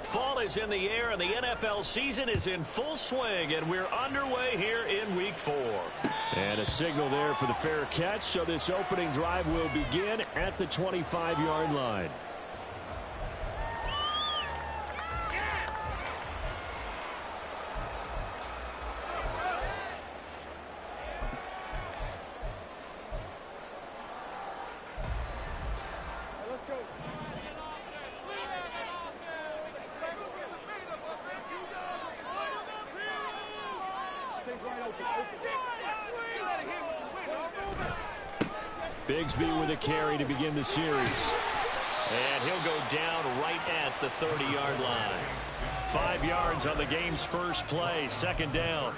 Fall is in the air, and the NFL season is in full swing, and we're underway here in Week 4. And a signal there for the fair catch, so this opening drive will begin at the 25-yard line. Bigsby with a carry to begin the series. And he'll go down right at the 30-yard line. 5 yards on the game's first play, second down.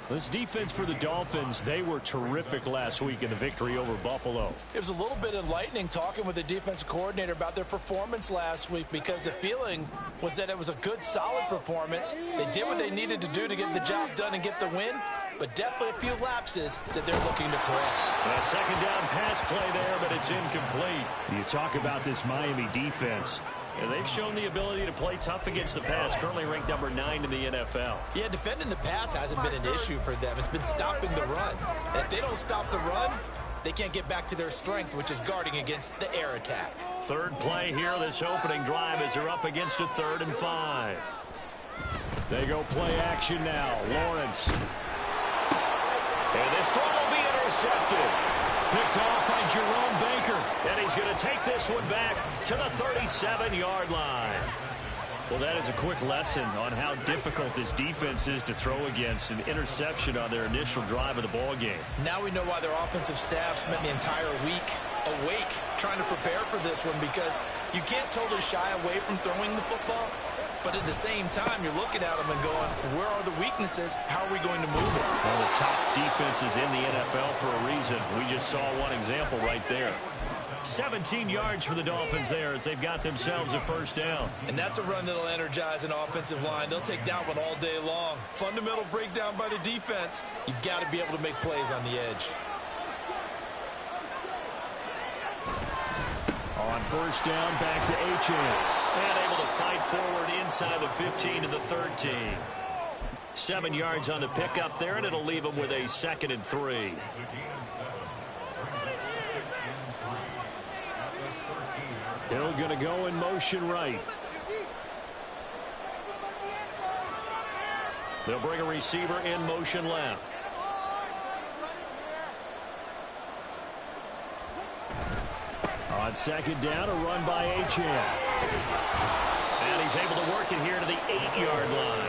This defense for the Dolphins, they were terrific last week in the victory over Buffalo. It was a little bit enlightening talking with the defensive coordinator about their performance last week, because the feeling was that it was a good, solid performance. They did what they needed to do to get the job done and get the win, but definitely a few lapses that they're looking to correct. A second down pass play there, but it's incomplete. You talk about this Miami defense. And they've shown the ability to play tough against the pass, currently ranked number 9 in the NFL. Yeah, defending the pass hasn't been an issue for them. It's been stopping the run. And if they don't stop the run, they can't get back to their strength, which is guarding against the air attack. Third play here, this opening drive, as they're up against a 3rd and 5. They go play action now. Lawrence. And this throw will be intercepted. Picked off by Jerome Baker. And he's going to take this one back to the 37-yard line. Well, that is a quick lesson on how difficult this defense is to throw against. An interception on their initial drive of the ball game. Now we know why their offensive staff spent the entire week awake trying to prepare for this one, because you can't totally shy away from throwing the football. But at the same time, you're looking at them and going, where are the weaknesses? How are we going to move it? One of the top defenses in the NFL for a reason. We just saw one example right there. 17 yards for the Dolphins there as they've got themselves a first down. And that's a run that'll energize an offensive line. They'll take that one all day long. Fundamental breakdown by the defense. You've got to be able to make plays on the edge. On first down, back to Achane. And able to fight forward inside the 15 to the 13. 7 yards on the pickup there, and it'll leave them with a 2nd and 3. Hill going to go in motion right. They'll bring a receiver in motion left. On second down, a run by Achane. And he's able to work it here to the 8-yard line.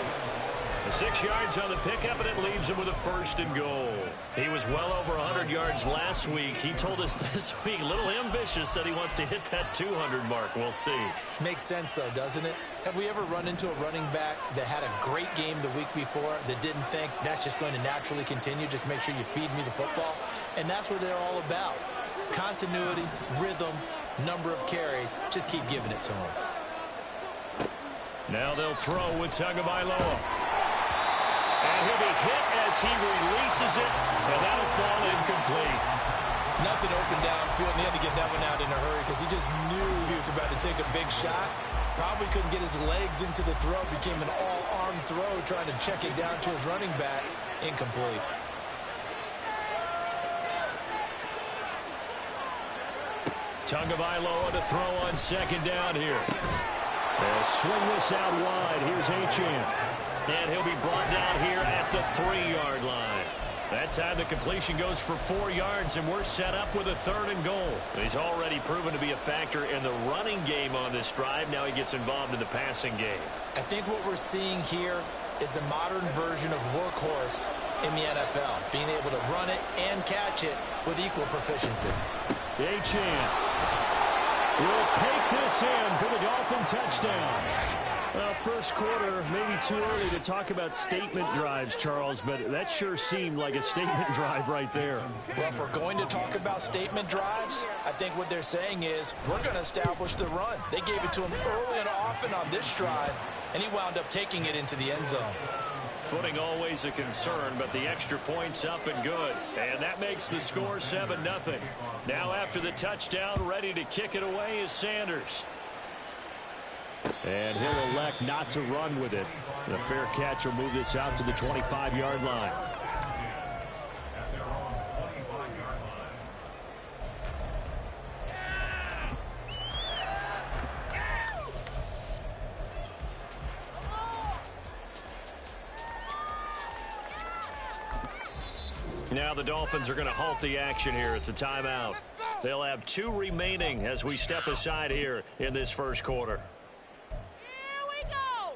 6 yards on the pickup, and it leaves him with a 1st and goal. He was well over 100 yards last week. He told us this week, a little ambitious, said he wants to hit that 200 mark. We'll see. Makes sense, though, doesn't it? Have we ever run into a running back that had a great game the week before that didn't think that's just going to naturally continue? Just make sure you feed me the football. And that's what they're all about. Continuity, rhythm, number of carries. Just keep giving it to him. Now they'll throw with Tagovailoa. And he'll be hit as he releases it, and that'll fall incomplete. Nothing open downfield, and he had to get that one out in a hurry because he just knew he was about to take a big shot. Probably couldn't get his legs into the throw. Became an all-arm throw, trying to check it down to his running back. Incomplete. Tagovailoa to throw on second down here. They'll swing this out wide. Here's Achane. And he'll be brought down here at the 3-yard line. That time the completion goes for 4 yards, and we're set up with a 3rd and goal. He's already proven to be a factor in the running game on this drive. Now he gets involved in the passing game. I think what we're seeing here is the modern version of workhorse in the NFL, being able to run it and catch it with equal proficiency. Achane will take this in for the Dolphin touchdown. Well, first quarter, maybe too early to talk about statement drives, Charles, but that sure seemed like a statement drive right there. Well, if we're going to talk about statement drives, I think what they're saying is we're going to establish the run. They gave it to him early and often on this drive, and he wound up taking it into the end zone. Footing always a concern, but the extra point's up and good. And that makes the score 7-0. Now after the touchdown, ready to kick it away is Sanders. And he'll elect not to run with it. The fair catch will move this out to the 25-yard line. Now the Dolphins are going to halt the action here. It's a timeout. They'll have 2 remaining as we step aside here in this first quarter. Here we go.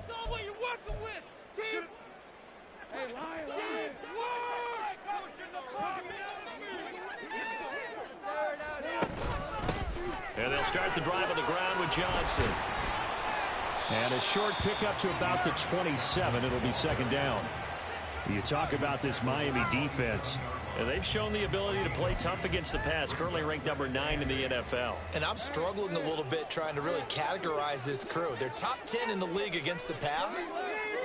It's all what you're working with, team. Hey, Lion. And they'll start the drive on the ground with Johnson. And a short pickup to about the 27. It'll be second down. You talk about this Miami defense. And they've shown the ability to play tough against the pass, currently ranked number 9 in the NFL. And I'm struggling a little bit trying to really categorize this crew. They're top 10 in the league against the pass,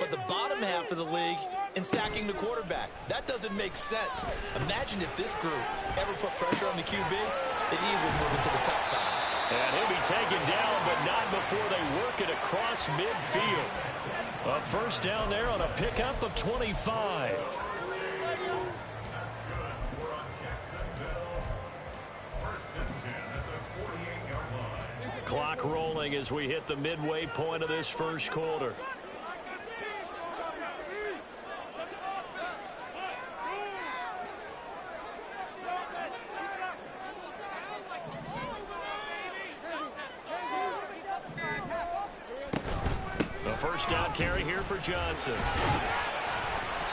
but the bottom half of the league in sacking the quarterback. That doesn't make sense. Imagine if this group ever put pressure on the QB, they'd easily move into the top 5. And he'll be taken down, but not before they work it across midfield. A first down there on a pickup of 25. Clock rolling as we hit the midway point of this first quarter. First down carry here for Johnson.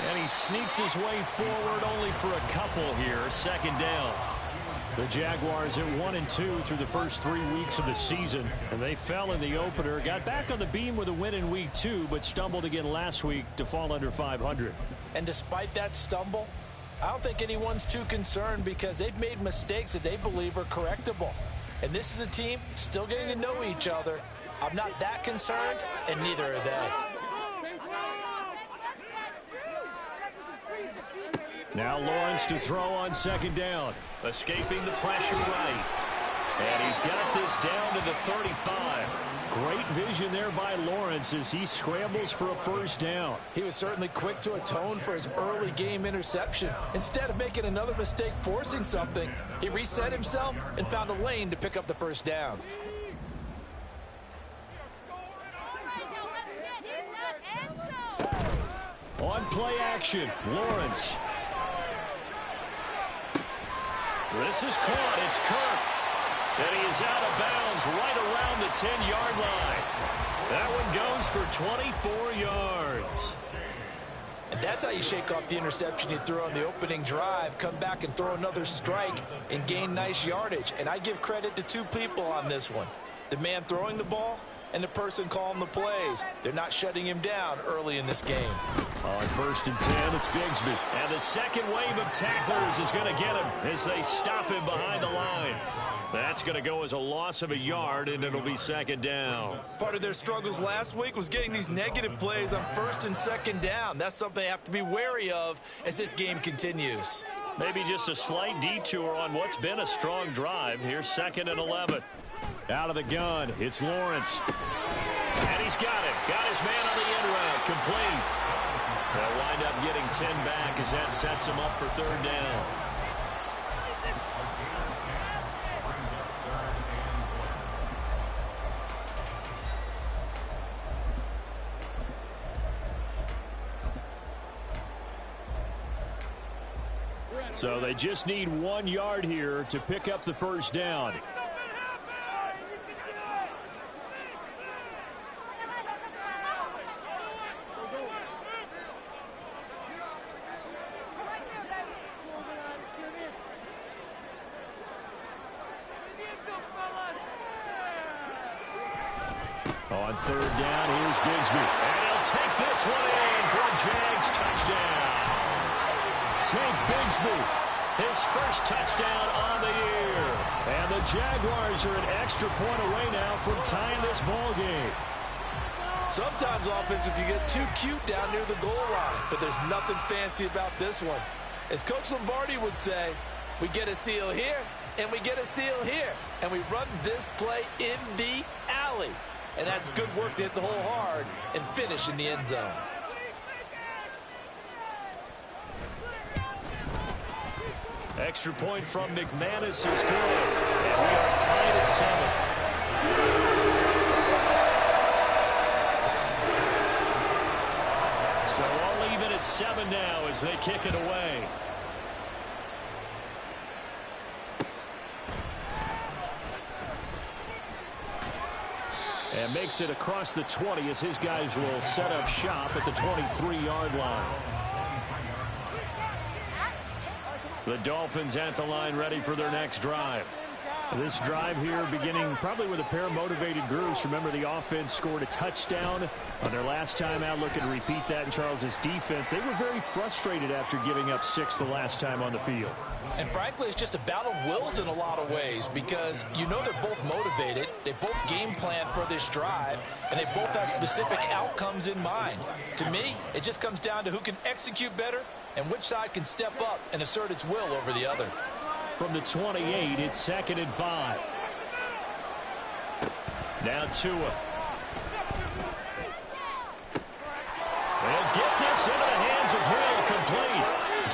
And he sneaks his way forward only for a couple here. Second down. The Jaguars at 1-2 through the first 3 weeks of the season. And they fell in the opener. Got back on the beam with a win in week 2, but stumbled again last week to fall under 500. And despite that stumble, I don't think anyone's too concerned because they've made mistakes that they believe are correctable. And this is a team still getting to know each other. I'm not that concerned, and neither are they. Now Lawrence to throw on second down. Escaping the pressure right. And he's got this down to the 35. Great vision there by Lawrence as he scrambles for a first down. He was certainly quick to atone for his early game interception. Instead of making another mistake forcing something, he reset himself and found a lane to pick up the first down. On play action, Lawrence. This is caught. It's Kirk. And he is out of bounds right around the 10-yard line. That one goes for 24 yards. And that's how you shake off the interception you threw on the opening drive, come back and throw another strike and gain nice yardage. And I give credit to 2 people on this one. The man throwing the ball and the person calling the plays. They're not shutting him down early in this game. On first and 10, it's Bigsby. And the second wave of tacklers is going to get him as they stop him behind the line. That's going to go as a loss of a yard, and it'll be second down. Part of their struggles last week was getting these negative plays on first and second down. That's something they have to be wary of as this game continues. Maybe just a slight detour on what's been a strong drive. Here's second and 11. Out of the gun, it's Lawrence. And he's got it. Got his man on the end route. Complete. They'll wind up getting 10 back as that sets him up for third down. So they just need 1 yard here to pick up the first down. On third down, here's Bigsby. And he'll take this one in for a Jags touchdown. Take Bigsby. His first touchdown on the year. And the Jaguars are an extra point away now from tying this ball game. Sometimes offenses can get too cute down near the goal line, but there's nothing fancy about this one. As Coach Lombardi would say, we get a seal here, and we get a seal here. And we run this play in the alley. And that's good work to hit the hole hard and finish in the end zone. Extra point from McManus is good. And we are tied at 7. So all even at 7 now as they kick it away. And makes it across the 20 as his guys will set up shop at the 23-yard line. The Dolphins at the line ready for their next drive. This drive here beginning probably with a pair of motivated groups. Remember, the offense scored a touchdown on their last time out. Looking to repeat that in Charles's defense. They were very frustrated after giving up 6 the last time on the field. And frankly, it's just a battle of wills in a lot of ways because you know they're both motivated. They both game plan for this drive, and they both have specific outcomes in mind. To me, it just comes down to who can execute better and which side can step up and assert its will over the other. From the 28, it's 2nd and 5. Now Tua. They'll get this into the hands of Hill, complete.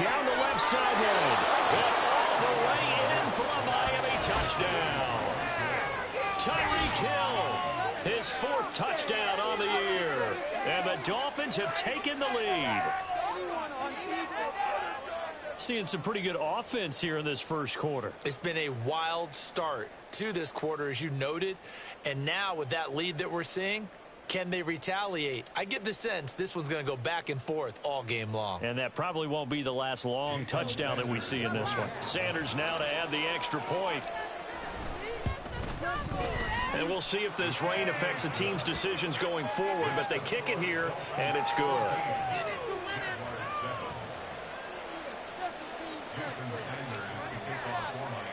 Down the left sideline. And all the way in for a Miami touchdown. Tyreek Hill, his 4th touchdown on the year. And the Dolphins have taken the lead. Seeing some pretty good offense here in this first quarter. It's been a wild start to this quarter, as you noted. And now with that lead that we're seeing, can they retaliate? I get the sense this one's going to go back and forth all game long. And that probably won't be the last long touchdown that we see in this one. Sanders now to add the extra point. And we'll see if this rain affects the team's decisions going forward. But they kick it here, and it's good.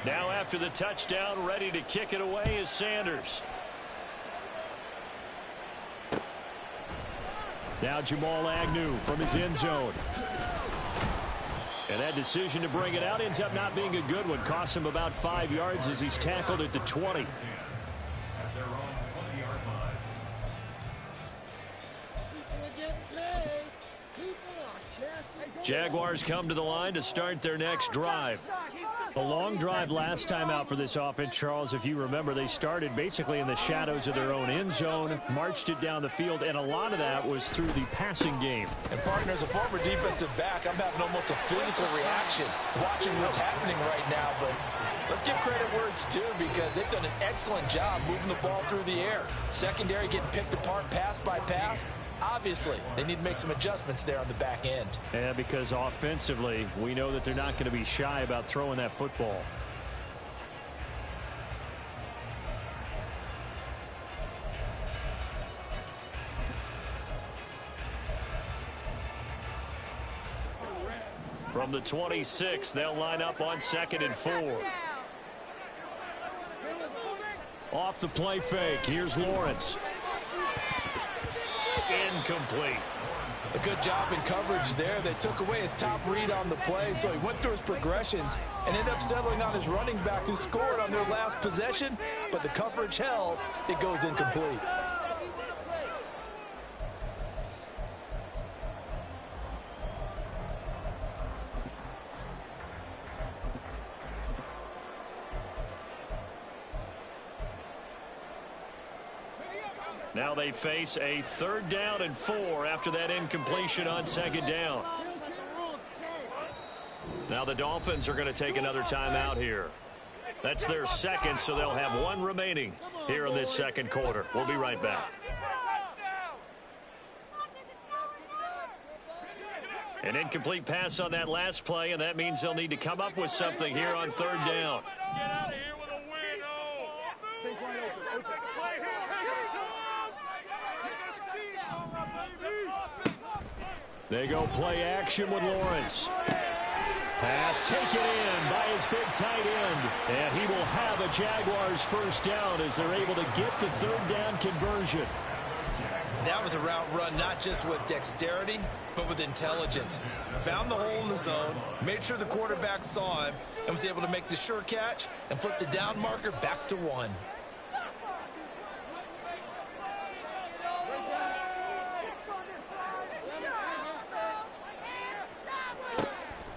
Now after the touchdown, ready to kick it away is Sanders. Now Jamal Agnew from his end zone. And that decision to bring it out ends up not being a good one. Costs him about 5 yards as he's tackled at the 20. Jaguars come to the line to start their next drive. The long drive last time out for this offense, Charles, if you remember, they started basically in the shadows of their own end zone, marched it down the field, and a lot of that was through the passing game. And partner, as a former defensive back, I'm having almost a physical reaction watching what's happening right now. But let's give credit where it's due because they've done an excellent job moving the ball through the air. Secondary getting picked apart pass by pass. Obviously, they need to make some adjustments there on the back end. Yeah, because offensively, we know that they're not going to be shy about throwing that football. From the 26, they'll line up on 2nd and 4. Off the play fake, here's Lawrence. Incomplete. A good job in coverage there. They took away his top read on the play, so he went through his progressions and ended up settling on his running back who scored on their last possession, but the coverage held. It goes incomplete. Now they face a 3rd down and 4 after that incompletion on 2nd down. Now the Dolphins are going to take another timeout here. That's their 2nd, so they'll have 1 remaining here in this 2nd quarter. We'll be right back. An incomplete pass on that last play, and that means they'll need to come up with something here on 3rd down. Get out of here with a win, oh! Take right open. Play here, take it. They go play action with Lawrence. Pass taken in by his big tight end. And he will have a Jaguars 1st down as they're able to get the 3rd down conversion. That was a route run not just with dexterity, but with intelligence. Found the hole in the zone, made sure the quarterback saw him, and was able to make the sure catch and flip the down marker back to 1.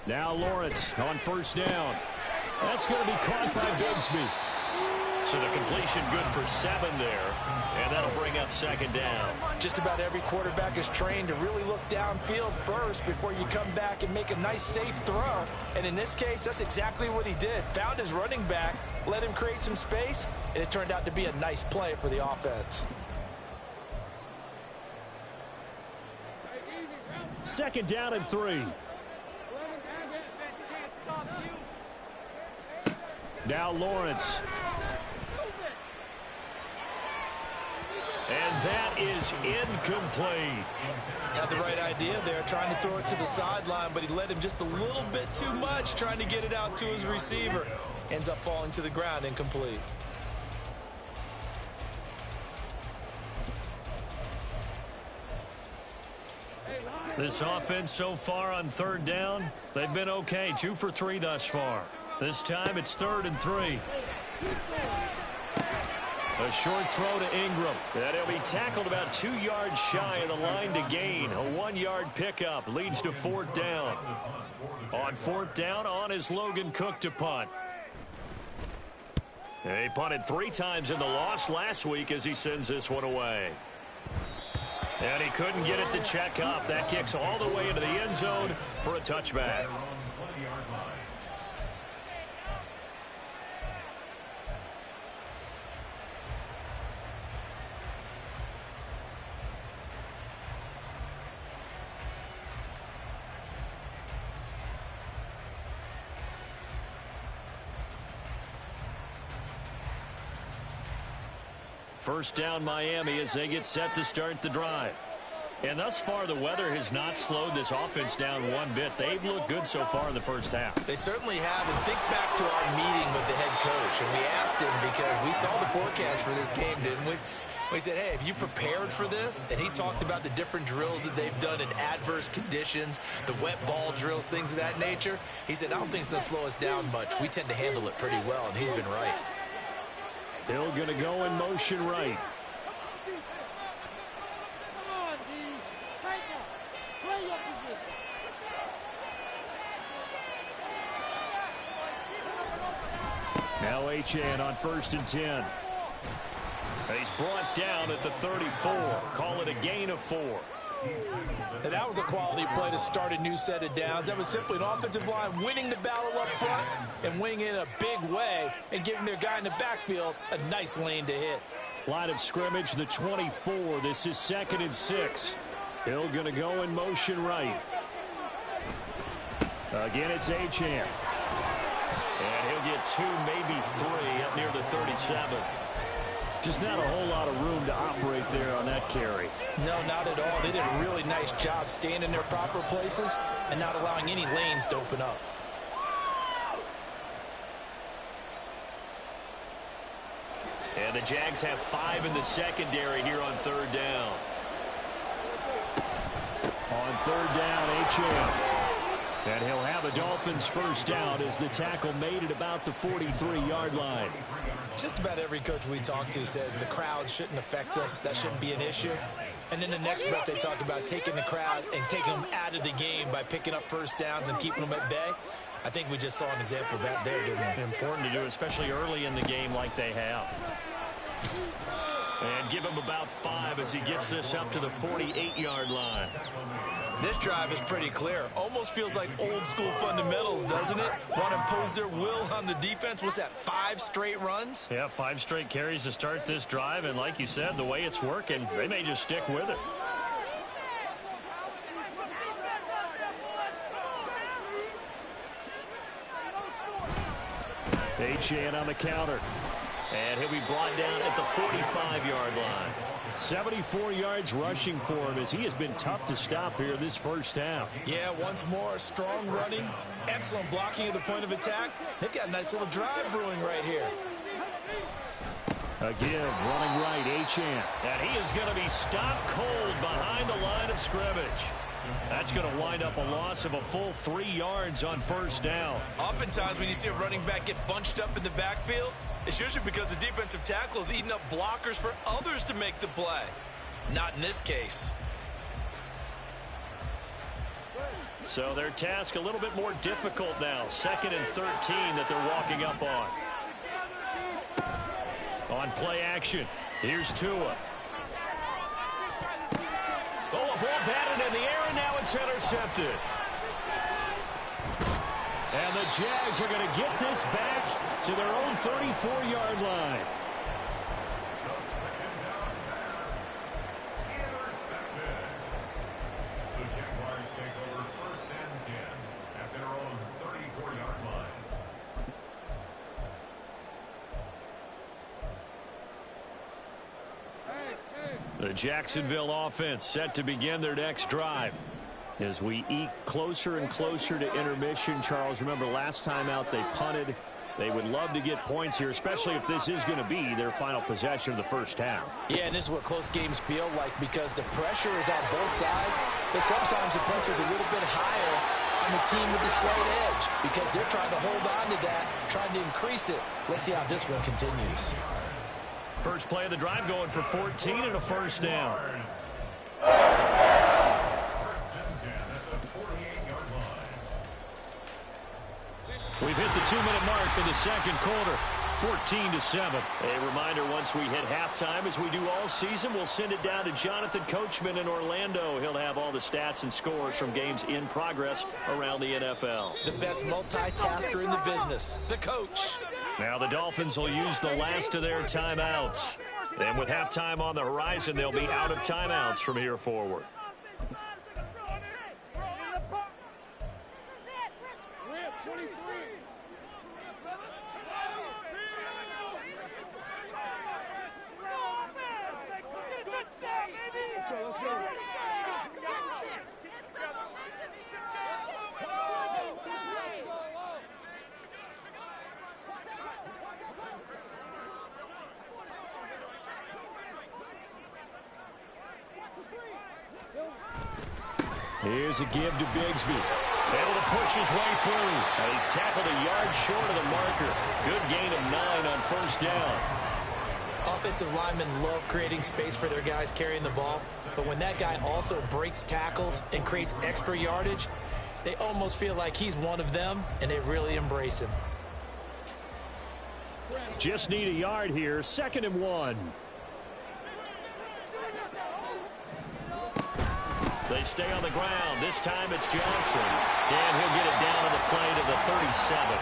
Now Lawrence on first down. That's going to be caught by Bigsby. So the completion good for 7 there, and that'll bring up second down. Just about every quarterback is trained to really look downfield first before you come back and make a nice, safe throw. And in this case, that's exactly what he did. Found his running back, let him create some space, and it turned out to be a nice play for the offense. Second down and 3. Now Lawrence. And that is incomplete. Had the right idea there, trying to throw it to the sideline, but he led him just a little bit too much, trying to get it out to his receiver. Ends up falling to the ground, incomplete. This offense so far on third down, they've been okay. 2 for 3 thus far. This time it's 3rd and 3. A short throw to Ingram. And he'll be tackled about 2 yards shy of the line to gain. A 1-yard pickup leads to 4th down. On 4th down, on is Logan Cook to punt. He punted 3 times in the loss last week as he sends this one away. And he couldn't get it to check up. That kicks all the way into the end zone for a touchback. First down Miami as they get set to start the drive. And thus far the weather has not slowed this offense down one bit. They've looked good so far in the first half. They certainly have. And think back to our meeting with the head coach. And we asked him because we saw the forecast for this game, didn't we? We said, hey, have you prepared for this? And he talked about the different drills that they've done in adverse conditions, the wet ball drills, things of that nature. He said, I don't think it's going to slow us down much. We tend to handle it pretty well, and he's been right. Hill going to go in motion right. Now Achane on 1st and 10. He's brought down at the 34. Call it a gain of 4. And that was a quality play to start a new set of downs. That was simply an offensive line winning the battle up front and winning it in a big way and giving their guy in the backfield a nice lane to hit. Line of scrimmage, the 24. This is 2nd and 6. Hill going to go in motion right. Again, it's Achane. And he'll get 2, maybe 3 up near the 37. Just not a whole lot of room to operate there on that carry. No, not at all. They did a really nice job staying in their proper places and not allowing any lanes to open up. And the Jags have 5 in the secondary here on 3rd down. On 3rd down, Achane. And he'll have a Dolphins first down as the tackle made at about the 43-yard line. Just about every coach we talk to says the crowd shouldn't affect us. That shouldn't be an issue. And then the next breath they talk about taking the crowd and taking them out of the game by picking up first downs and keeping them at bay. I think we just saw an example of that there, didn't we? Important to do, especially early in the game like they have. And give him about 5 as he gets this up to the 48-yard line. This drive is pretty clear. Almost feels like old school fundamentals, doesn't it? Want to impose their will on the defense. What's that, 5 straight runs? Yeah, 5 straight carries to start this drive. And like you said, the way it's working, they may just stick with it. Achane on the counter. And he'll be brought down at the 45-yard line. 74 yards rushing for him as he has been tough to stop here this first half. Yeah, once more, strong running, excellent blocking at the point of attack. They've got a nice little drive brewing right here. A give, running right, Achane. And he is going to be stopped cold behind the line of scrimmage. That's going to wind up a loss of a full 3 yards on first down. Oftentimes when you see a running back get bunched up in the backfield, it's usually because the defensive tackle is eating up blockers for others to make the play. Not in this case. So their task a little bit more difficult now. 2nd and 13 that they're walking up on. On play action, here's Tua. Oh, a ball batted in the air, and now it's intercepted. And the Jags are going to get this back to their own 34-yard line. The Jacksonville offense set to begin their next drive. As we eke closer and closer to intermission, Charles, remember last time out they punted. They would love to get points here, especially if this is going to be their final possession of the first half. Yeah, and this is what close games feel like because the pressure is on both sides, but sometimes the pressure is a little bit higher on the team with the slight edge because they're trying to hold on to that, trying to increase it. Let's see how this one continues. First play of the drive going for 14 and a first down. We've hit the 2-minute mark in the second quarter. 14-7. A reminder, once we hit halftime, as we do all season, we'll send it down to Jonathan Coachman in Orlando. He'll have all the stats and scores from games in progress around the NFL. The best multitasker in the business, the coach. Now the Dolphins will use the last of their timeouts. And with halftime on the horizon, they'll be out of timeouts from here forward. Here's a give to Bigsby. Able to push his way through. And he's tackled a yard short of the marker. Good gain of 9 on first down. Offensive linemen love creating space for their guys carrying the ball. But when that guy also breaks tackles and creates extra yardage, they almost feel like he's one of them, and they really embrace him. Just need a yard here. 2nd and 1. They stay on the ground. This time it's Johnson. And he'll get it down to the play to the 37.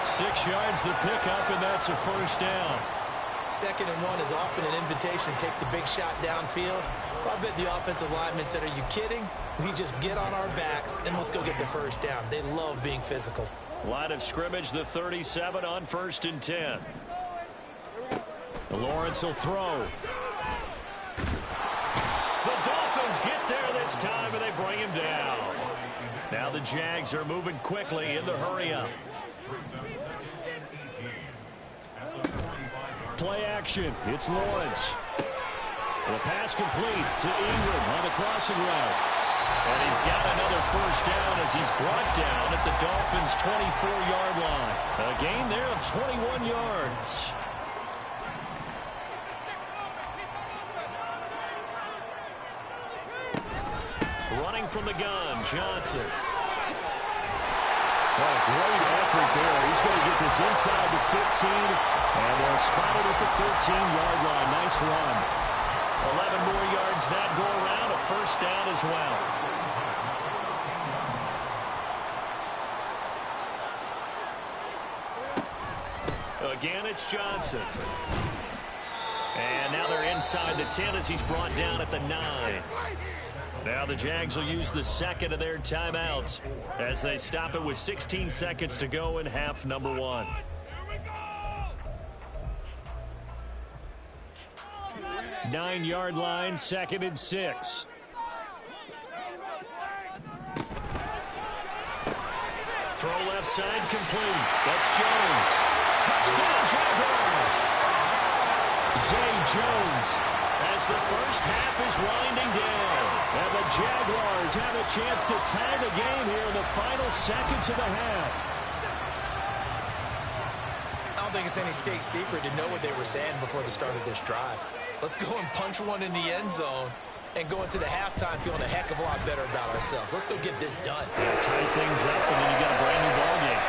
6 yards the pickup, and that's a first down. 2nd and 1 is often an invitation to take the big shot downfield. I bet the offensive lineman said, are you kidding? We just get on our backs and let's go get the first down. They love being physical. Line of scrimmage, the 37 on 1st and 10. Lawrence will throw. The Dolphins get there this time, and they bring him down. Now the Jags are moving quickly in the hurry-up. Play action. It's Lawrence. And a pass complete to Ingram on the crossing route. And he's got another first down as he's brought down at the Dolphins' 24-yard line. A gain there of 21 yards. Running from the gun, Johnson. Oh, great effort there. He's going to get this inside the 15, and they'll spot it at the 13-yard line. Nice run. 11 more yards that go around, a first down as well. Again, it's Johnson. And now they're inside the 10 as he's brought down at the 9. Now the Jags will use the 2nd of their timeouts as they stop it with 16 seconds to go in half number 1. Nine-yard line, 2nd and 6. Throw left side complete. That's Jones. Touchdown, Jaguars. Zay Jones as the first half is winding down. And the Jaguars have a chance to tie the game here in the final seconds of the half. I don't think it's any state secret to know what they were saying before the start of this drive. Let's go and punch one in the end zone and go into the halftime feeling a heck of a lot better about ourselves. Let's go get this done. Yeah, tie things up, and then you got a brand new ball game.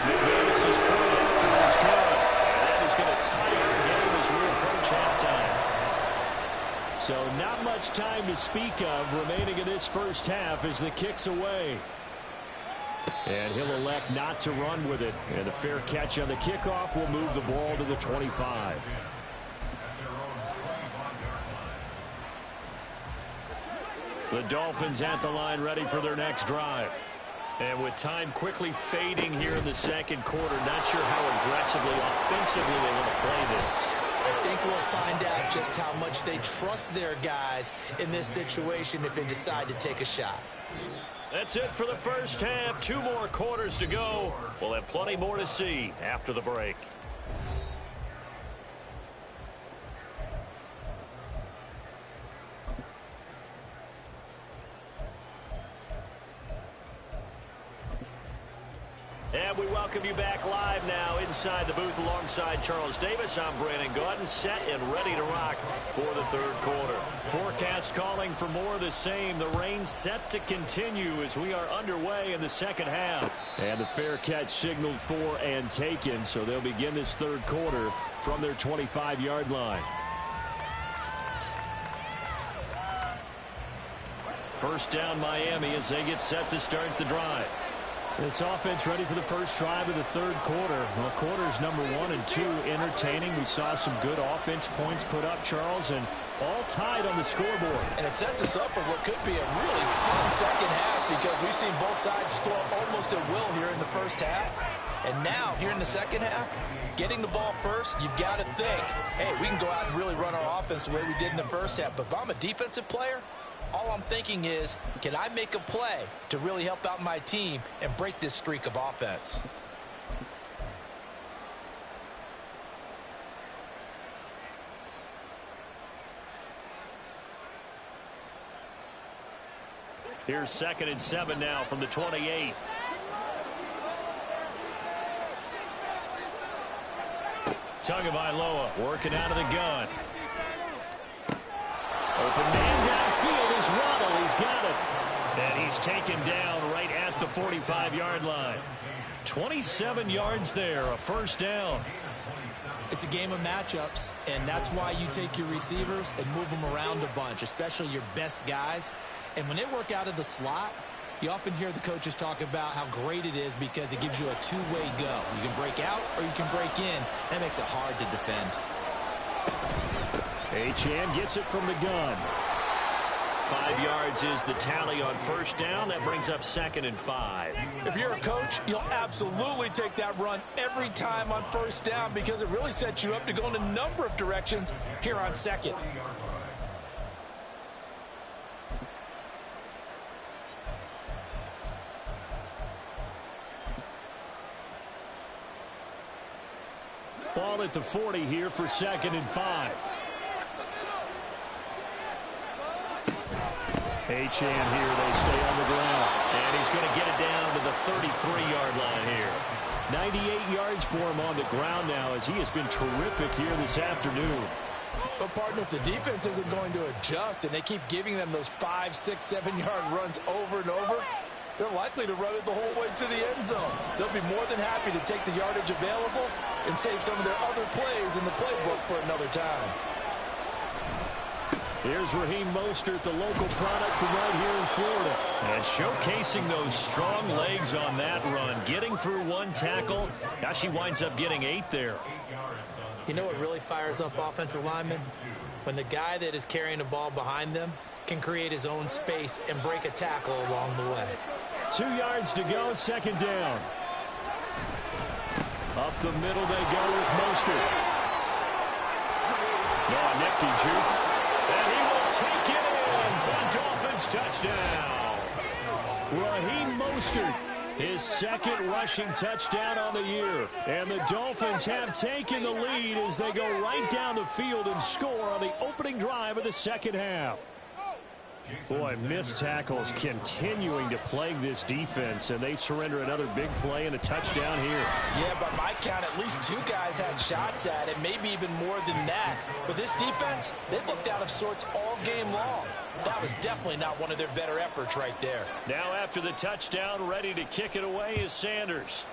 McManus' point after is good. That is going to tie our game as we approach halftime. So not much time to speak of remaining in this first half as the kick's away. And he'll elect not to run with it. And a fair catch on the kickoff will move the ball to the 25. The Dolphins at the line ready for their next drive. And with time quickly fading here in the second quarter, not sure how aggressively, offensively they want to play this. I think we'll find out just how much they trust their guys in this situation if they decide to take a shot. That's it for the first half. 2 more quarters to go. We'll have plenty more to see after the break. And we welcome you back live now inside the booth alongside Charles Davis. I'm Brandon Gaudin, set and ready to rock for the third quarter. Forecast calling for more of the same. The rain set to continue as we are underway in the second half. And the fair catch signaled for and taken, so they'll begin this third quarter from their 25-yard line. First down Miami as they get set to start the drive. This offense ready for the first drive of the third quarter. Well, quarters number 1 and 2 entertaining. We saw some good offense points put up, Charles, and all tied on the scoreboard. And it sets us up for what could be a really fun second half because we've seen both sides score almost at will here in the first half. And now, here in the second half, getting the ball first, you've got to think, hey, we can go out and really run our offense the way we did in the first half. But if I'm a defensive player, all I'm thinking is, can I make a play to really help out my team and break this streak of offense? Here's 2nd and 7 now from the 28. Tagovailoa working out of the gun. Open man downfield is Waddle. He's got it. And he's taken down right at the 45-yard line. 27 yards there, a first down. It's a game of matchups, and that's why you take your receivers and move them around a bunch, especially your best guys. And when they work out of the slot, you often hear the coaches talk about how great it is because it gives you a two-way go. You can break out or you can break in. That makes it hard to defend. Achane gets it from the gun. 5 yards is the tally on first down. That brings up 2nd and 5. If you're a coach, you'll absolutely take that run every time on first down because it really sets you up to go in a number of directions here on second. Ball at the 40 here for 2nd and 5. Achane here, they stay on the ground. And he's going to get it down to the 33-yard line here. 98 yards for him on the ground now as he has been terrific here this afternoon. But, partner, if the defense isn't going to adjust and they keep giving them those 5, 6, 7-yard runs over and over, they're likely to run it the whole way to the end zone. They'll be more than happy to take the yardage available and save some of their other plays in the playbook for another time. Here's Raheem Mostert, the local product from right here in Florida. And showcasing those strong legs on that run. Getting through one tackle. Gosh, he winds up getting 8 there. You know what really fires up offensive linemen? When the guy that is carrying the ball behind them can create his own space and break a tackle along the way. 2 yards to go, 2nd down. Up the middle they go with Mostert. Oh, nifty juke. And he will take it in for a Dolphins touchdown. Raheem Mostert His second rushing touchdown on the year. And the Dolphins have taken the lead as they go right down the field and score on the opening drive of the second half. Boy, missed tackles continuing to plague this defense, and they surrender another big play and a touchdown here. Yeah, by my count, at least two guys had shots at it, maybe even more than that. But this defense, they've looked out of sorts all game long. That was definitely not one of their better efforts right there. Now after the touchdown, ready to kick it away is Sanders.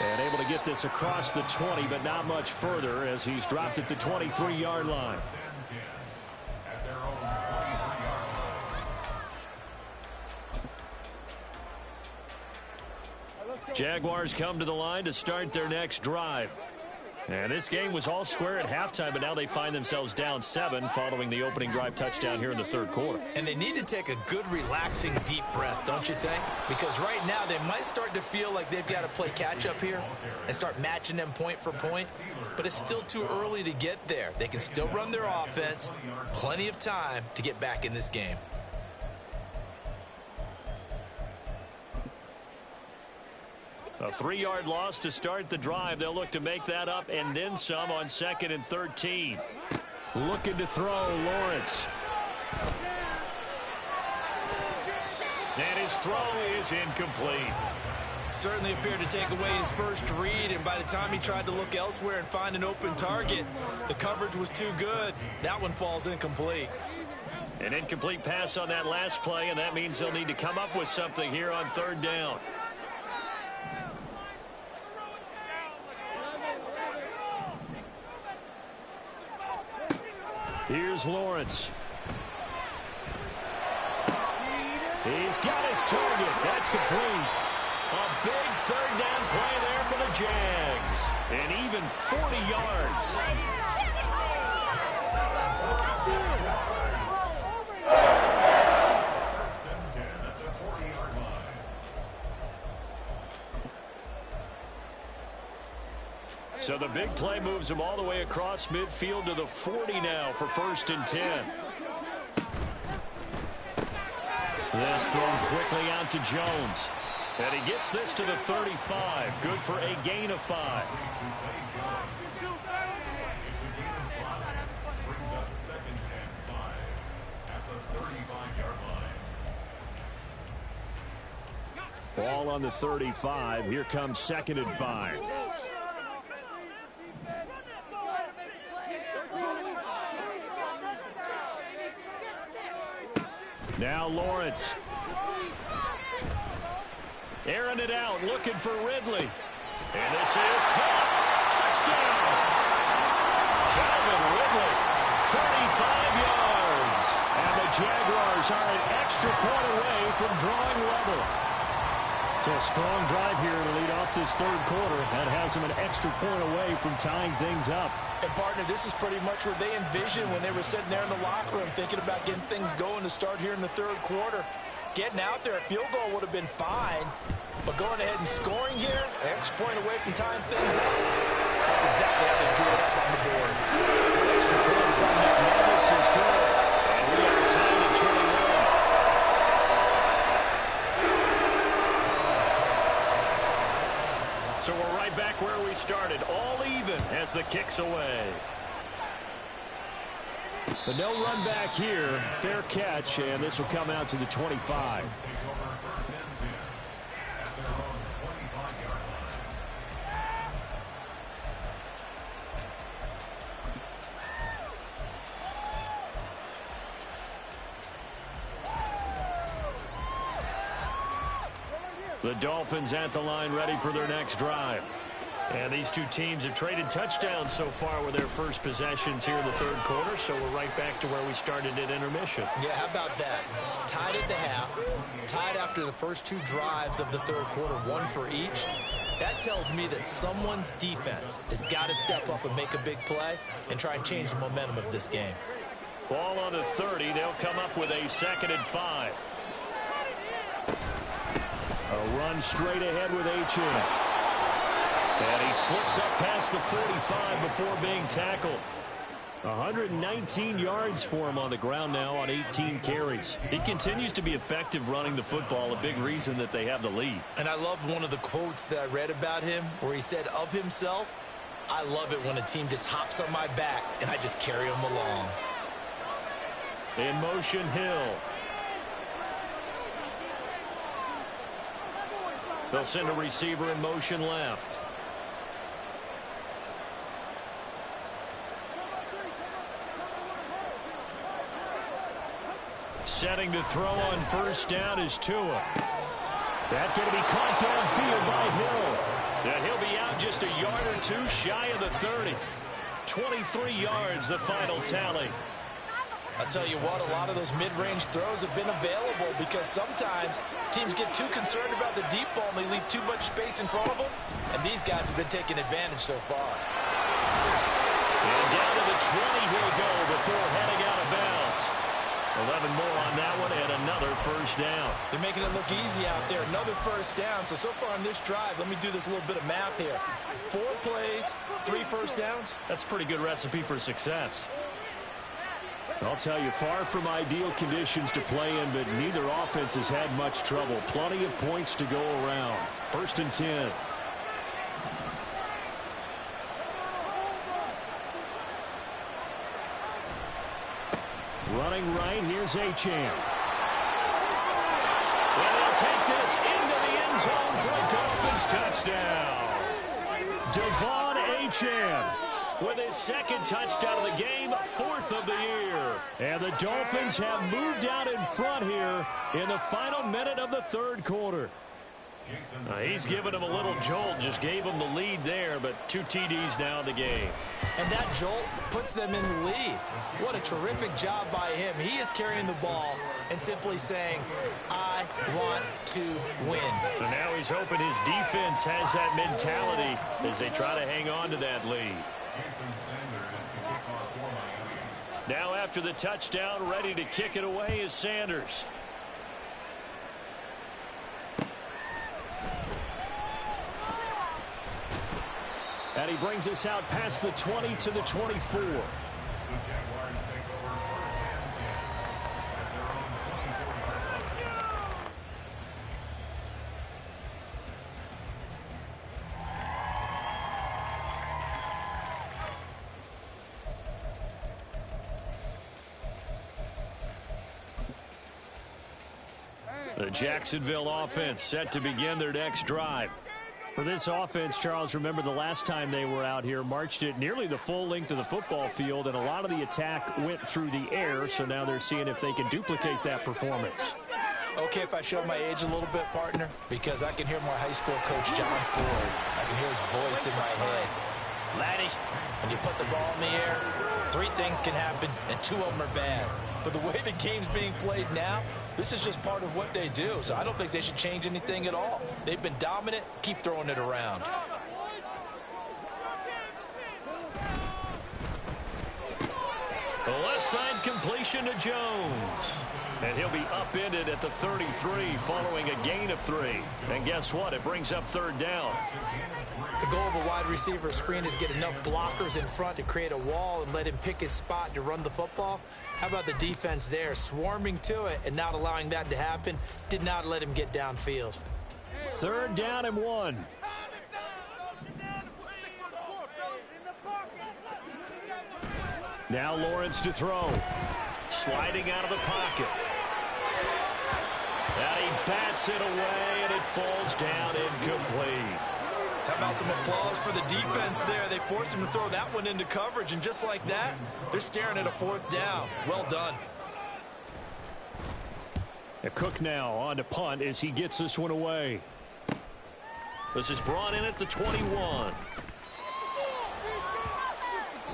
And able to get this across the 20, but not much further as he's dropped at the 23-yard line. Jaguars come to the line to start their next drive. And this game was all square at halftime, but now they find themselves down 7 following the opening drive touchdown here in the third quarter. And they need to take a good, relaxing, deep breath, don't you think? Because right now they might start to feel like they've got to play catch-up here and start matching them point for point. But it's still too early to get there. They can still run their offense. Plenty of time to get back in this game. A 3-yard loss to start the drive. They'll look to make that up and then some on 2nd and 13. Looking to throw, Lawrence. And his throw is incomplete. Certainly appeared to take away his first read, and by the time he tried to look elsewhere and find an open target, the coverage was too good. That one falls incomplete. An incomplete pass on that last play, and that means they'll need to come up with something here on 3rd down. Here's Lawrence. He's got his target. That's complete. A big 3rd down play there for the Jags. And even 40 yards. So the big play moves them all the way across midfield to the 40 now for 1st and 10. This thrown quickly out to Jones. And he gets this to the 35. Good for a gain of 5. Ball on the 35. Here comes 2nd and 5. Now Lawrence. Airing it out, looking for Ridley. And this is caught. Touchdown! Calvin Ridley, 35 yards. And the Jaguars are an extra point away from drawing level. So a strong drive here to lead off this 3rd quarter. That has them an extra point away from tying things up. And, partner, this is pretty much what they envisioned when they were sitting there in the locker room thinking about getting things going to start here in the 3rd quarter. Getting out there, a field goal would have been fine. But going ahead and scoring here, an extra point away from tying things up, that's exactly how they drew it up on the board. Extra point from McManus is good. And we are tied at 21. So we're right back where we started, all even as the kick's away. But no run back here. Fair catch, and this will come out to the 25. The Dolphins at the line ready for their next drive. And these two teams have traded touchdowns so far with their first possessions here in the 3rd quarter, so we're right back to where we started at intermission. Yeah, how about that? Tied at the half, tied after the first 2 drives of the 3rd quarter, 1 for each. That tells me that someone's defense has got to step up and make a big play and try and change the momentum of this game. Ball on the 30. They'll come up with a 2nd and 5. A run straight ahead with H.M. And he slips up past the 45 before being tackled. 119 yards for him on the ground now on 18 carries. He continues to be effective running the football, a big reason that they have the lead. And I love one of the quotes that I read about him where he said of himself, "I love it when a team just hops on my back and I just carry them along." In motion, Hill. They'll send a receiver in motion left. Setting to throw on first down is Tua. That's going to be caught downfield by Hill. And he'll be out just a yard or two shy of the 30. 23 yards, the final tally. I'll tell you what, a lot of those mid-range throws have been available because sometimes teams get too concerned about the deep ball and they leave too much space in front of them. And these guys have been taking advantage so far. And down to the 20 he'll go before heading out of bounds. 11 more on that one and another first down. They're making it look easy out there. Another first down. So far on this drive, let me do this little bit of math here. 4 plays, 3 first downs. That's a pretty good recipe for success. I'll tell you, far from ideal conditions to play in, but neither offense has had much trouble. Plenty of points to go around. 1st and 10. Running right, here's Achane. Well, they'll take this into the end zone for a Dolphins touchdown. Devon Achane with his 2nd touchdown of the game, 4th of the year. And the Dolphins have moved out in front here in the final minute of the 3rd quarter. He's given him a little jolt, just gave him the lead there, but 2 TDs now in the game. And that jolt puts them in the lead. What a terrific job by him. He is carrying the ball and simply saying, I want to win. And now he's hoping his defense has that mentality as they try to hang on to that lead. Now after the touchdown, ready to kick it away is Sanders. And he brings us out past the 20 to the 24. The Jacksonville offense set to begin their next drive. For this offense, Charles, remember the last time they were out here, marched it nearly the full length of the football field, and a lot of the attack went through the air, so now they're seeing if they can duplicate that performance. Okay, if I show my age a little bit, partner, because I can hear my high school coach, John Ford. I can hear his voice in my head. Laddie, when you put the ball in the air, 3 things can happen, and 2 of them are bad. But the way the game's being played now, this is just part of what they do, so I don't think they should change anything at all. They've been dominant. Keep throwing it around. The left side completion to Jones. And he'll be upended at the 33 following a gain of 3. And guess what? It brings up 3rd down. The goal of a wide receiver screen is get enough blockers in front to create a wall and let him pick his spot to run the football. How about the defense there, swarming to it and not allowing that to happen? Did not let him get downfield. 3rd down and 1. Now Lawrence to throw. Sliding out of the pocket. And he bats it away, and it falls down incomplete. How about some applause for the defense there? They forced him to throw that one into coverage, and just like that, they're staring at a 4th down. Well done. Cook now on to punt as he gets this one away. This is brought in at the 21.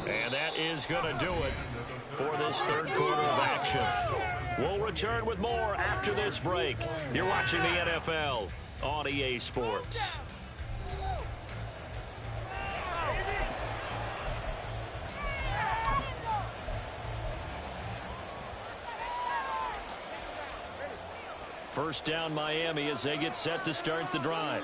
And that is going to do it for this 3rd quarter of action. We'll return with more after this break. You're watching the NFL on EA Sports. First down Miami as they get set to start the drive.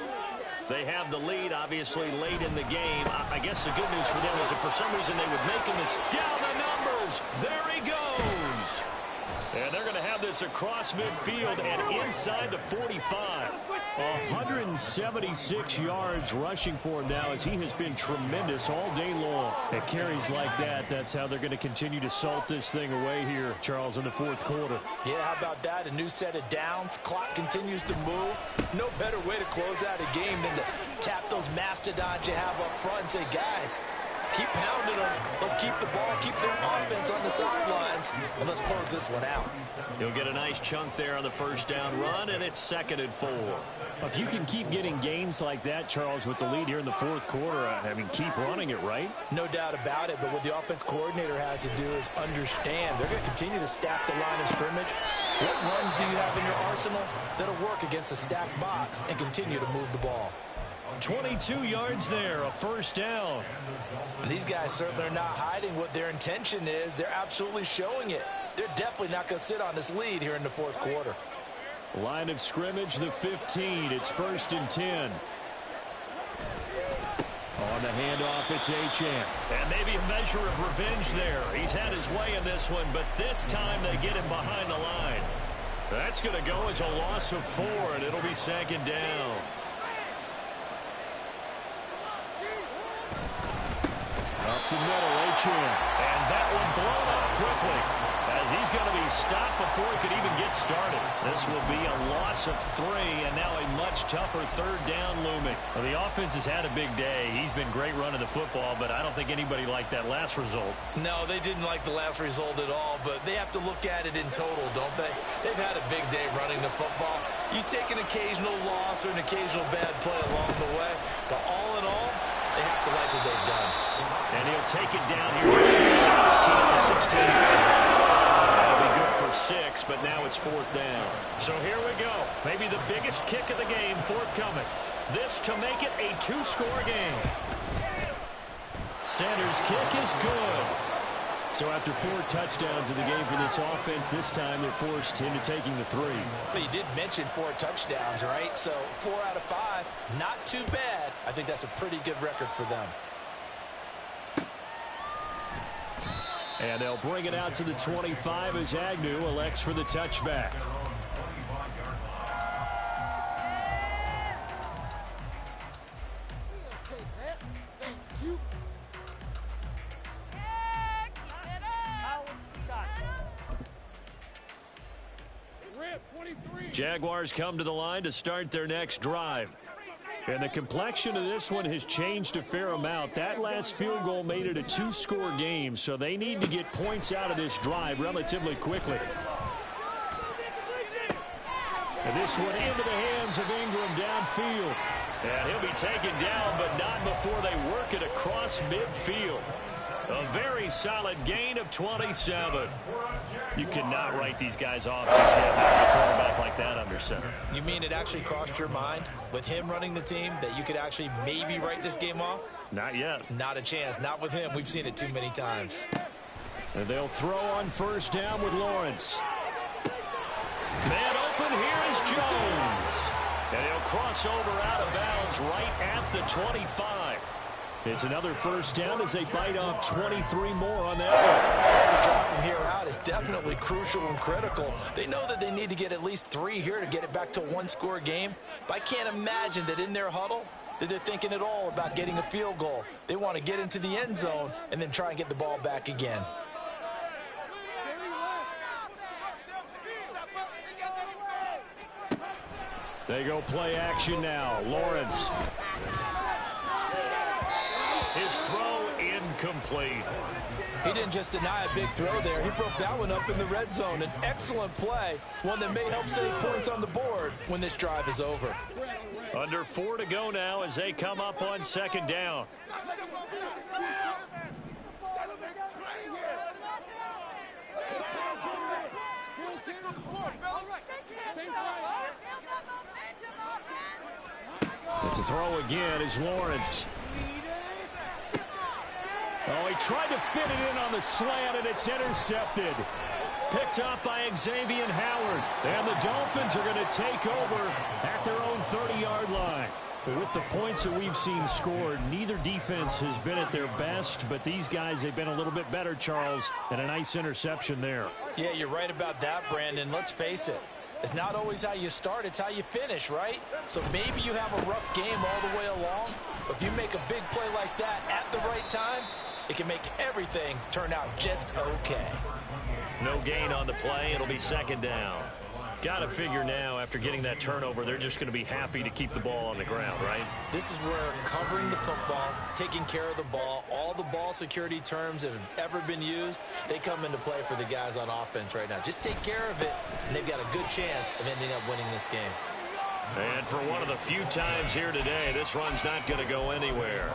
They have the lead, obviously, late in the game. I guess the good news for them is if for some reason they would make a mistake. Down the numbers. There he goes. And they're going to have this across midfield and inside the 45. 176 yards rushing for him now as he has been tremendous all day long. At carries like that, that's how they're going to continue to salt this thing away here, Charles, in the fourth quarter. Yeah, how about that? A new set of downs. Clock continues to move. No better way to close out a game than to tap those mastodons you have up front and say, guys, keep pounding them. Let's keep the ball, keep their offense on the sidelines, and let's close this one out. He'll get a nice chunk there on the first down run, and it's 2nd and 4. If you can keep getting gains like that, Charles, with the lead here in the fourth quarter, I mean, keep running it, right? No doubt about it, but what the offense coordinator has to do is understand they're going to continue to stack the line of scrimmage. What runs do you have in your arsenal that'll work against a stacked box and continue to move the ball? 22 yards there, a first down. And these guys certainly are not hiding what their intention is. They're absolutely showing it. They're definitely not going to sit on this lead here in the fourth quarter. Line of scrimmage, the 15. It's 1st and 10. On the handoff, it's Achane. And maybe a measure of revenge there. He's had his way in this one, but this time they get him behind the line. That's going to go as a loss of 4, and it'll be 2nd down. Up the middle, Achane. And that one blown up quickly as he's going to be stopped before he could even get started. This will be a loss of 3, and now a much tougher 3rd down looming. Well, the offense has had a big day. He's been great running the football, but I don't think anybody liked that last result. No, they didn't like the last result at all, but they have to look at it in total, don't they? They've had a big day running the football. You take an occasional loss or an occasional bad play along the way, but all in all, they have to like what they've done. And he'll take it down here to 15 to 16. That'll be good for 6, but now it's 4th down. So here we go. Maybe the biggest kick of the game forthcoming. This to make it a 2-score game. Sanders' kick is good. So after 4 touchdowns in the game for this offense, this time they're forced into taking the 3. But you did mention 4 touchdowns, right? So 4 out of 5, not too bad. I think that's a pretty good record for them. And they'll bring it out to the 25 as Agnew elects for the touchback. Jaguars come to the line to start their next drive. And the complexion of this one has changed a fair amount. That last field goal made it a 2-score game, so they need to get points out of this drive relatively quickly. And this one into the hands of Ingram downfield. And he'll be taken down, but not before they work it across midfield. A very solid gain of 27. You cannot write these guys off just yet with a quarterback like that under center. You mean it actually crossed your mind with him running the team that you could actually maybe write this game off? Not yet. Not a chance. Not with him. We've seen it too many times. And they'll throw on first down with Lawrence. Man open, here is Jones. And he'll cross over out of bounds right at the 25. It's another first down as they bite off 23 more on that one. The drive from here out is definitely crucial and critical. They know that they need to get at least 3 here to get it back to a 1-score game. But I can't imagine that in their huddle that they're thinking at all about getting a field goal. They want to get into the end zone and then try and get the ball back again. They go play action now. Lawrence. His throw incomplete. He didn't just deny a big throw there. He broke that one up in the red zone. An excellent play, one that may help save points on the board when this drive is over. Under 4 to go now as they come up on 2nd down. It's a throw again is Lawrence. Oh, he tried to fit it in on the slant, and it's intercepted. Picked up by Xavier Howard. And the Dolphins are going to take over at their own 30-yard line. With the points that we've seen scored, neither defense has been at their best, but these guys, they've been a little bit better, Charles, and a nice interception there. Yeah, you're right about that, Brandon. Let's face it. It's not always how you start, it's how you finish, right? So maybe you have a rough game all the way along, but if you make a big play like that at the right time, it can make everything turn out just okay. No gain on the play. It'll be second down. Got to figure now, after getting that turnover, they're just going to be happy to keep the ball on the ground, right? This is where covering the football, taking care of the ball, all the ball security terms that have ever been used, they come into play for the guys on offense right now. Just take care of it, and they've got a good chance of ending up winning this game. And for one of the few times here today, this run's not going to go anywhere.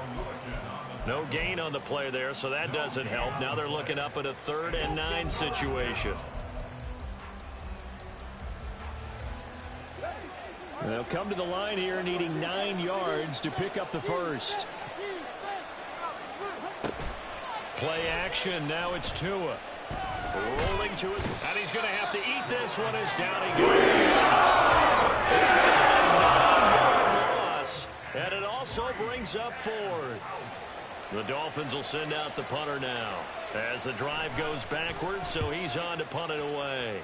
No gain on the play there, so that doesn't help. Now they're looking up at a 3rd and 9 situation. They'll come to the line here needing 9 yards to pick up the first. Play action. Now it's Tua. Rolling to it. And he's going to have to eat this one as down he goes. It's a 9-yard loss. And it also brings up 4th. The Dolphins will send out the punter now as the drive goes backwards, so he's on to punt it away.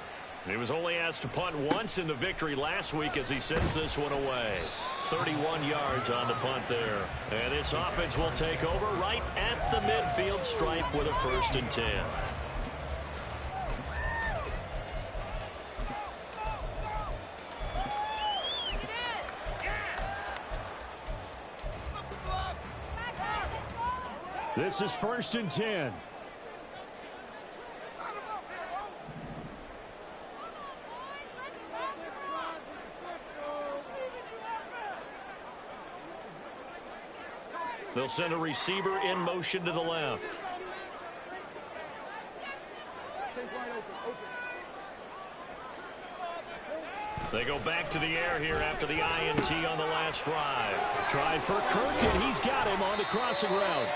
He was only asked to punt once in the victory last week as he sends this one away. 31 yards on the punt there. And this offense will take over right at the midfield stripe with a 1st and 10. This is 1st and 10. They'll send a receiver in motion to the left. They go back to the air here after the INT on the last drive. Tried for Kirk, and he's got him on the crossing route.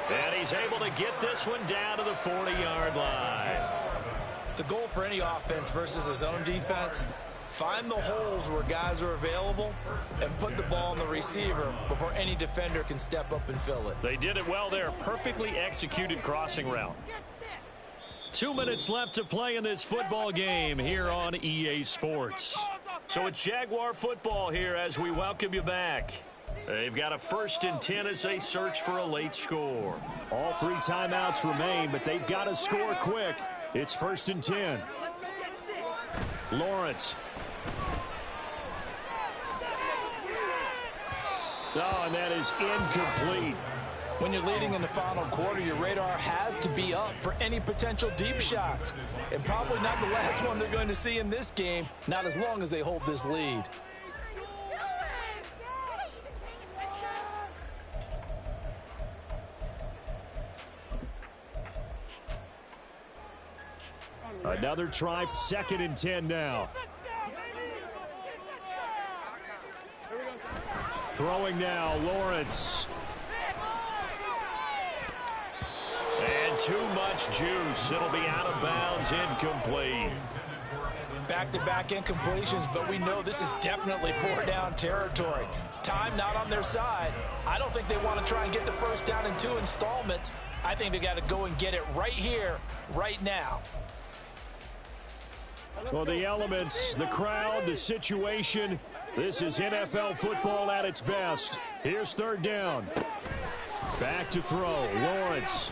And he's able to get this one down to the 40-yard line. The goal for any offense versus his own defense, find the holes where guys are available and put the ball on the receiver before any defender can step up and fill it. They did it well there. Perfectly executed crossing route. 2 minutes left to play in this football game here on EA Sports. So it's Jaguar football here as we welcome you back. They've got a 1st and 10 as they search for a late score. All 3 timeouts remain, but they've got to score quick. It's 1st and 10. Lawrence. Oh, and that is incomplete. When you're leading in the final quarter, your radar has to be up for any potential deep shots. And probably not the last one they're going to see in this game, not as long as they hold this lead. Another try, 2nd and 10 now. Throwing now, Lawrence. And too much juice. It'll be out of bounds, incomplete. Back-to-back incompletions, but we know this is definitely 4-down territory. Time not on their side. I don't think they want to try and get the first down in 2 installments. I think they got to go and get it right here, right now. Well, the elements, the crowd, the situation, this is NFL football at its best. Here's 3rd down. Back to throw, Lawrence.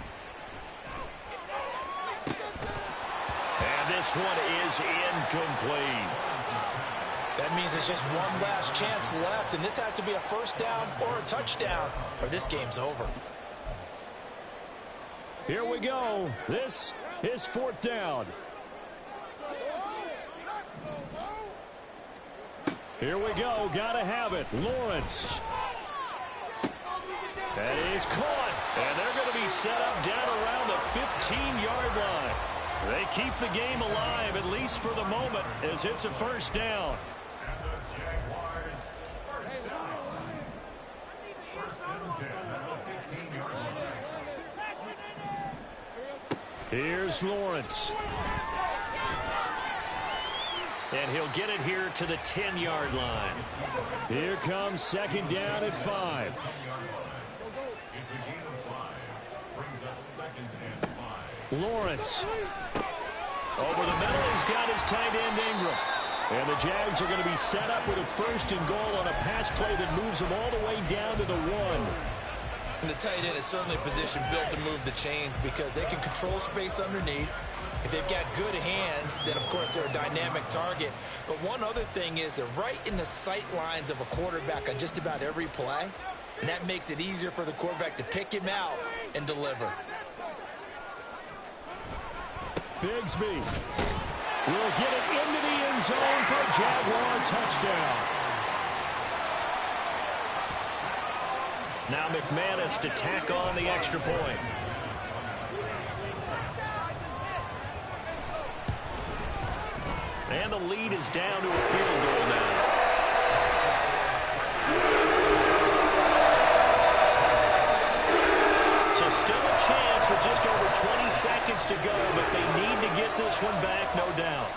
And this one is incomplete. That means it's just one last chance left, and this has to be a 1st down or a touchdown, or this game's over. Here we go. This is 4th down. Here we go. Gotta have it. Lawrence. That is caught. And they're going to be set up down around the 15-yard line. They keep the game alive, at least for the moment, as it's a 1st down. Here's Lawrence. And he'll get it here to the 10-yard line. Here comes second down at 5. It's a gain of 5. Brings up second and 5. Lawrence. Over the middle, he's got his tight end Ingram. And the Jags are going to be set up with a first and goal on a pass play that moves them all the way down to the 1. And the tight end is certainly a position built to move the chains because they can control space underneath. If they've got good hands, then, of course, they're a dynamic target. But one other thing is they're right in the sight lines of a quarterback on just about every play. And that makes it easier for the quarterback to pick him out and deliver. Bigsby will get it into the end zone for a Jaguar touchdown. Now McManus to tack on the extra point. And the lead is down to a field goal now. So still a chance with just over 20 seconds to go, but they need to get this one back, no doubt.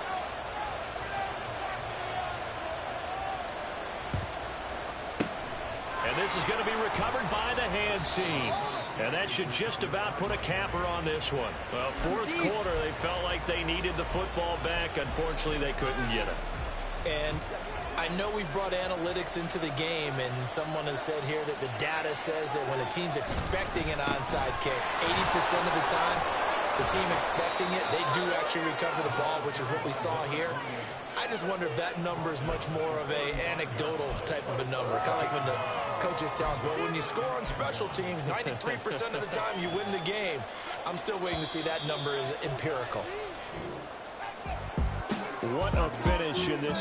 And this is going to be recovered by the hands team. And that should just about put a capper on this one. Well, fourth quarter, they felt like they needed the football back. Unfortunately, they couldn't get it. And I know we brought analytics into the game, and someone has said here that the data says that when a team's expecting an onside kick, 80% of the time, the team expecting it, they do actually recover the ball, which is what we saw here. I just wonder if that number is much more of a anecdotal type of a number. Kind of like when the coaches tell us, well, when you score on special teams, 93% of the time you win the game. I'm still waiting to see that number is empirical. What a finish in this